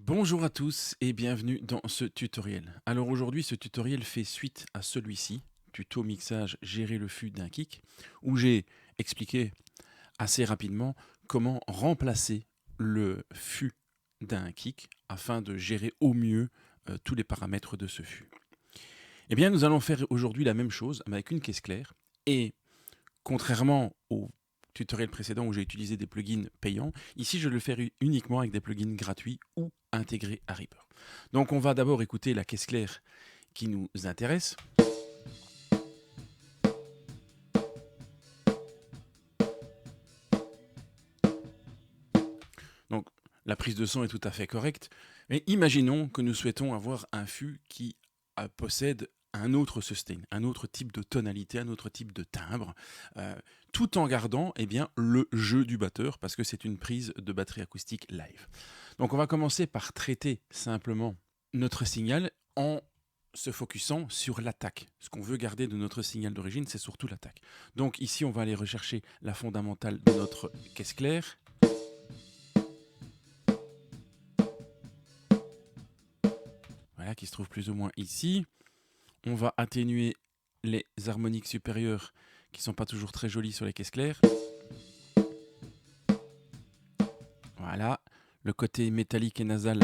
Bonjour à tous et bienvenue dans ce tutoriel. Alors aujourd'hui, ce tutoriel fait suite à celui-ci, tuto mixage gérer le flux d'un kick, où j'ai expliqué assez rapidement comment remplacer le fût d'un kick afin de gérer au mieux tous les paramètres de ce fût. Eh bien, nous allons faire aujourd'hui la même chose mais avec une caisse claire et contrairement au tutoriel précédent où j'ai utilisé des plugins payants, ici je le fais uniquement avec des plugins gratuits ou intégrés à Reaper. Donc on va d'abord écouter la caisse claire qui nous intéresse. Donc la prise de son est tout à fait correcte, mais imaginons que nous souhaitons avoir un fût qui possède un autre sustain, un autre type de tonalité, un autre type de timbre, tout en gardant le jeu du batteur, parce que c'est une prise de batterie acoustique live. Donc on va commencer par traiter simplement notre signal en se focusant sur l'attaque. Ce qu'on veut garder de notre signal d'origine, c'est surtout l'attaque. Donc ici, on va aller rechercher la fondamentale de notre caisse claire. Voilà, qui se trouve plus ou moins ici. On va atténuer les harmoniques supérieures qui ne sont pas toujours très jolies sur les caisses claires. Voilà, le côté métallique et nasal,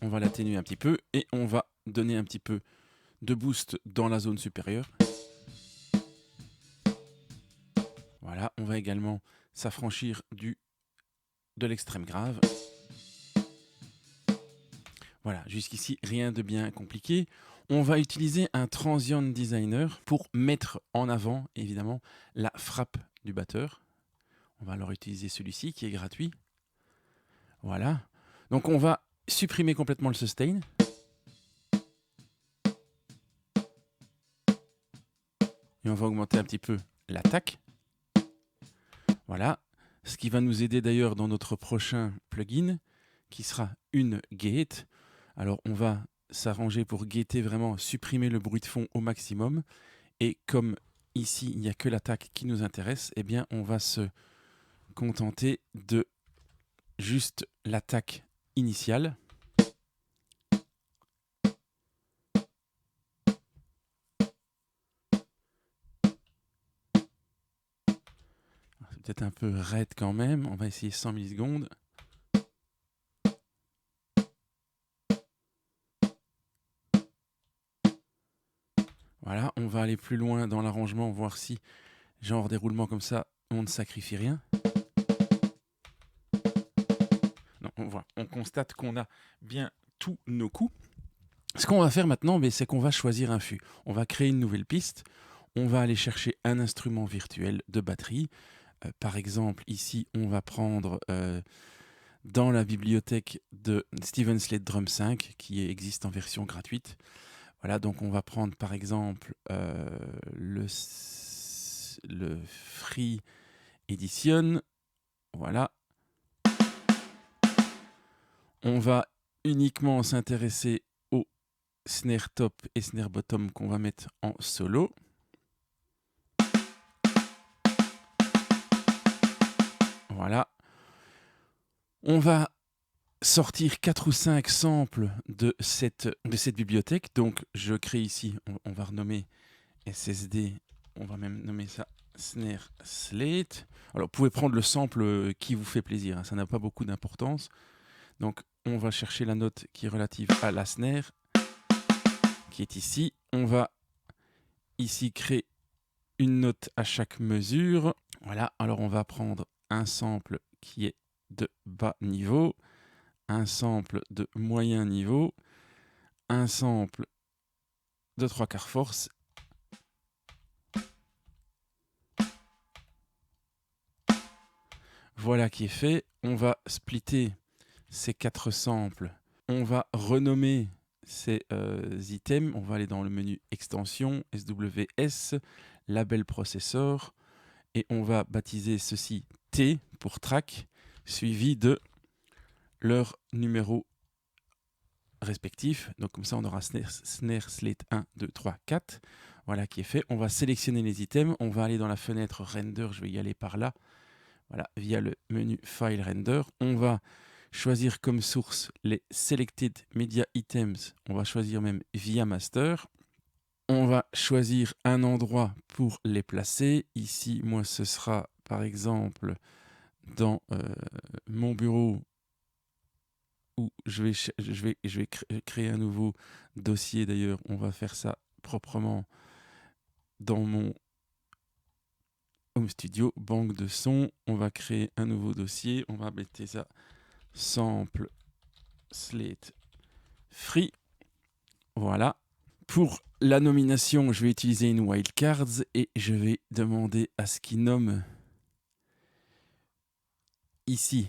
on va l'atténuer un petit peu et on va donner un petit peu de boost dans la zone supérieure. Voilà, on va également s'affranchir de l'extrême grave. Voilà, jusqu'ici, rien de bien compliqué. On va utiliser un Transient Designer pour mettre en avant, évidemment, la frappe du batteur. On va alors utiliser celui-ci qui est gratuit. Voilà. Donc on va supprimer complètement le sustain. Et on va augmenter un petit peu l'attaque. Voilà. Ce qui va nous aider d'ailleurs dans notre prochain plugin, qui sera une gate. Alors on va s'arranger pour gater vraiment, supprimer le bruit de fond au maximum. Et comme ici, il n'y a que l'attaque qui nous intéresse, eh bien on va se contenter de juste l'attaque initiale. C'est peut-être un peu raide quand même, on va essayer 100 millisecondes. Voilà, on va aller plus loin dans l'arrangement, voir si, genre déroulement comme ça, on ne sacrifie rien. Non, on constate qu'on a bien tous nos coups. Ce qu'on va faire maintenant, c'est qu'on va choisir un fût. On va créer une nouvelle piste. On va aller chercher un instrument virtuel de batterie. Par exemple, ici, on va prendre dans la bibliothèque de Steven Slate Drum 5, qui existe en version gratuite. Voilà, donc on va prendre par exemple le Free Edition. Voilà. On va uniquement s'intéresser au snare top et snare bottom qu'on va mettre en solo. Voilà. On va sortir 4 ou 5 samples de cette bibliothèque. Donc je crée ici, on va renommer SSD, on va même nommer ça Snare Slate. Alors vous pouvez prendre le sample qui vous fait plaisir, hein, ça n'a pas beaucoup d'importance. Donc on va chercher la note qui est relative à la snare, qui est ici. On va ici créer une note à chaque mesure. Voilà, alors on va prendre un sample qui est de bas niveau, un sample de moyen niveau, un sample de 3/4 force. Voilà qui est fait. On va splitter ces 4 samples. On va renommer ces items. On va aller dans le menu extension, SWS, label processor. Et on va baptiser ceci T pour track, suivi de leur numéro respectif. Donc comme ça, on aura snare slate 1, 2, 3, 4. Voilà qui est fait. On va sélectionner les items. On va aller dans la fenêtre render. Je vais y aller par là. Voilà, via le menu File Render. On va choisir comme source les Selected Media Items. On va choisir même via Master. On va choisir un endroit pour les placer. Ici, moi, ce sera par exemple dans mon bureau où je vais créer un nouveau dossier. D'ailleurs, on va faire ça proprement dans mon Home Studio, banque de son. On va créer un nouveau dossier. On va mettre ça sample slate free. Voilà. Pour la nomination, je vais utiliser une wildcards et je vais demander à ce qu'il nomme ici,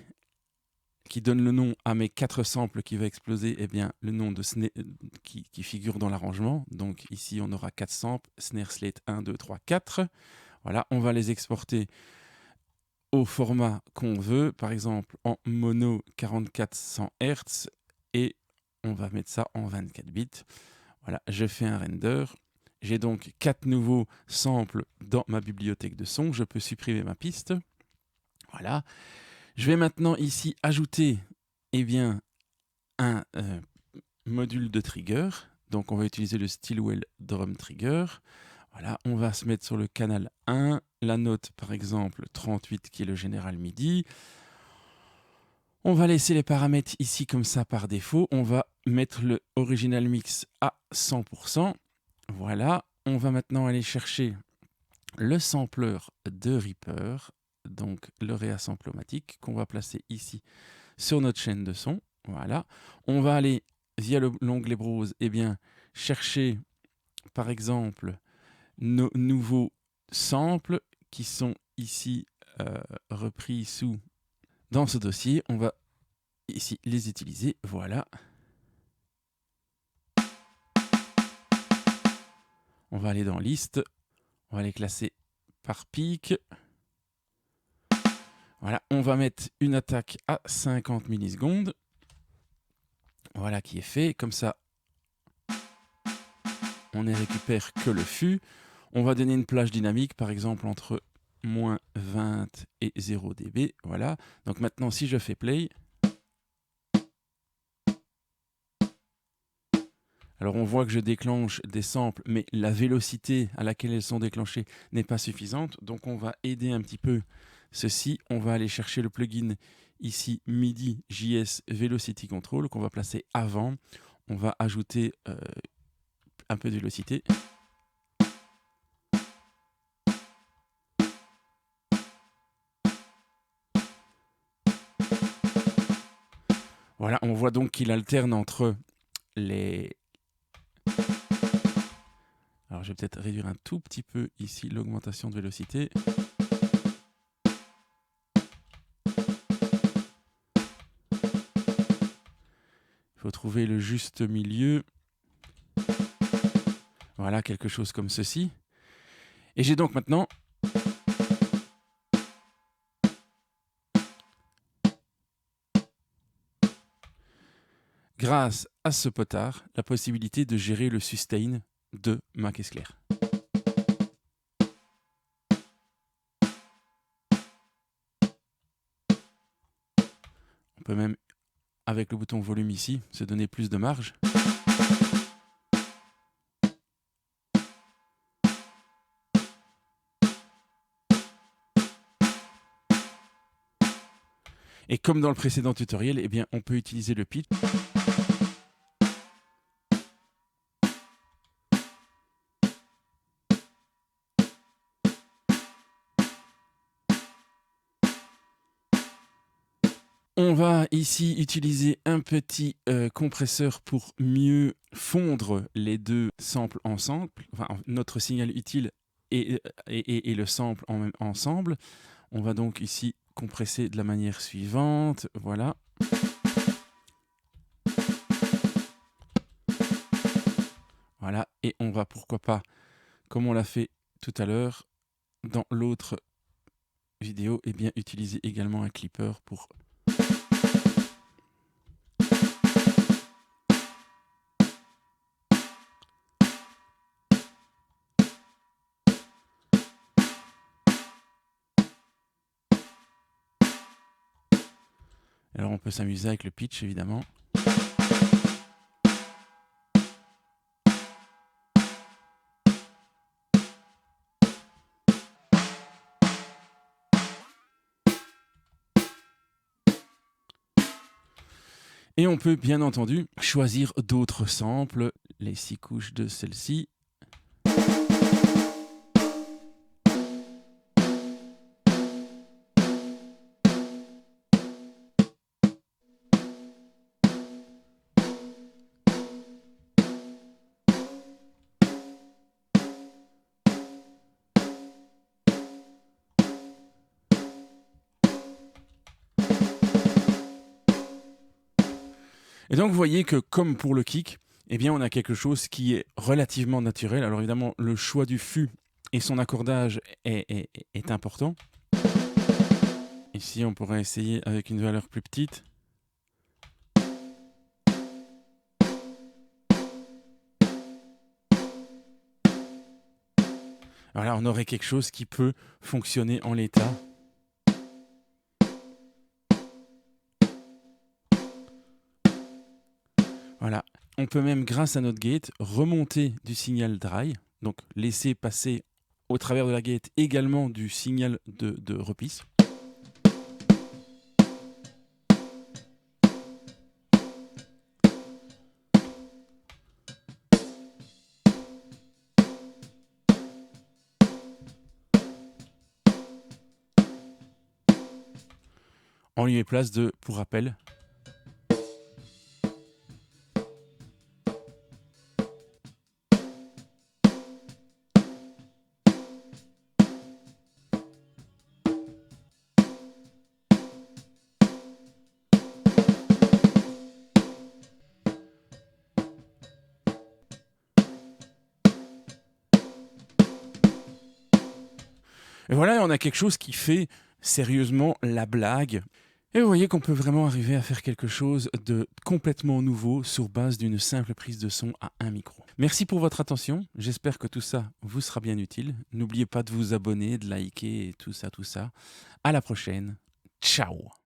qui donne le nom à mes 4 samples qui va exploser, eh bien, le nom de qui figure dans l'arrangement. Donc ici, on aura 4 samples, snare slate 1, 2, 3, 4. Voilà, on va les exporter au format qu'on veut, par exemple en mono 4400 Hz, et on va mettre ça en 24 bits. Voilà, je fais un render. J'ai donc 4 nouveaux samples dans ma bibliothèque de son. Je peux supprimer ma piste. Voilà. Je vais maintenant ici ajouter un module de trigger. Donc on va utiliser le Stillwell Drum Trigger. Voilà, on va se mettre sur le canal 1, la note par exemple 38 qui est le général MIDI. On va laisser les paramètres ici comme ça par défaut. On va mettre le original mix à 100%. Voilà, on va maintenant aller chercher le sampler de Reaper, donc le réassemplomatique qu'on va placer ici sur notre chaîne de son. Voilà, on va aller via l'onglet Browse, chercher par exemple nos nouveaux samples qui sont ici repris dans ce dossier. On va ici les utiliser. Voilà. On va aller dans liste. On va les classer par pic. Voilà, on va mettre une attaque à 50 millisecondes. Voilà qui est fait. Comme ça, on ne récupère que le fût. On va donner une plage dynamique, par exemple, entre moins 20 et 0 dB. Voilà. Donc maintenant, si je fais play, alors on voit que je déclenche des samples, mais la vélocité à laquelle elles sont déclenchées n'est pas suffisante. Donc on va aider un petit peu ceci. On va aller chercher le plugin ici MIDI JS Velocity Control qu'on va placer avant. On va ajouter un peu de vélocité. Voilà, on voit donc qu'il alterne entre les... Alors je vais peut-être réduire un tout petit peu ici l'augmentation de vélocité. Il faut trouver le juste milieu. Voilà, quelque chose comme ceci. Et j'ai donc maintenant grâce à ce potard, la possibilité de gérer le sustain de ma caisse claire. On peut même, avec le bouton volume ici, se donner plus de marge. Et comme dans le précédent tutoriel, on peut utiliser le pitch. On va ici utiliser un petit compresseur pour mieux fondre les deux samples ensemble, enfin, notre signal utile et le sample ensemble. On va donc ici compresser de la manière suivante. Voilà. Voilà, et on va pourquoi pas, comme on l'a fait tout à l'heure, dans l'autre vidéo, utiliser également un clipper pour... Alors on peut s'amuser avec le pitch évidemment. Et on peut bien entendu choisir d'autres samples, les 6 couches de celle-ci. Et donc vous voyez que comme pour le kick, eh bien on a quelque chose qui est relativement naturel. Alors évidemment le choix du fût et son accordage est important. Ici on pourrait essayer avec une valeur plus petite. Alors là on aurait quelque chose qui peut fonctionner en l'état. Voilà. On peut même, grâce à notre gate, remonter du signal dry, donc laisser passer au travers de la gate également du signal de repisse. En lieu et place de, pour rappel, et voilà, on a quelque chose qui fait sérieusement la blague. Et vous voyez qu'on peut vraiment arriver à faire quelque chose de complètement nouveau sur base d'une simple prise de son à un micro. Merci pour votre attention, j'espère que tout ça vous sera bien utile. N'oubliez pas de vous abonner, de liker et tout ça. À la prochaine, ciao!